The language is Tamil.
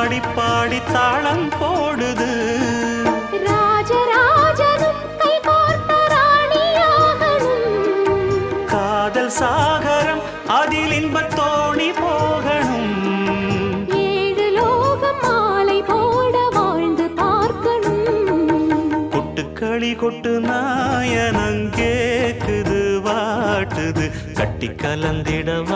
ஆடி பாடி தாளம் போடுது. ராஜராஜனும் கை கோர்த்த ராணியாகணும். காதல் சாகரம் அதில் இன்பத் தோணி போகணும். ஏழு லோகம் மாலை போட வாழ்ந்து பார்க்கணும். கொட்டுக்களி கொட்டு நாயனங்கேக்குது வாட்டுது கட்டி கலந்திடவா.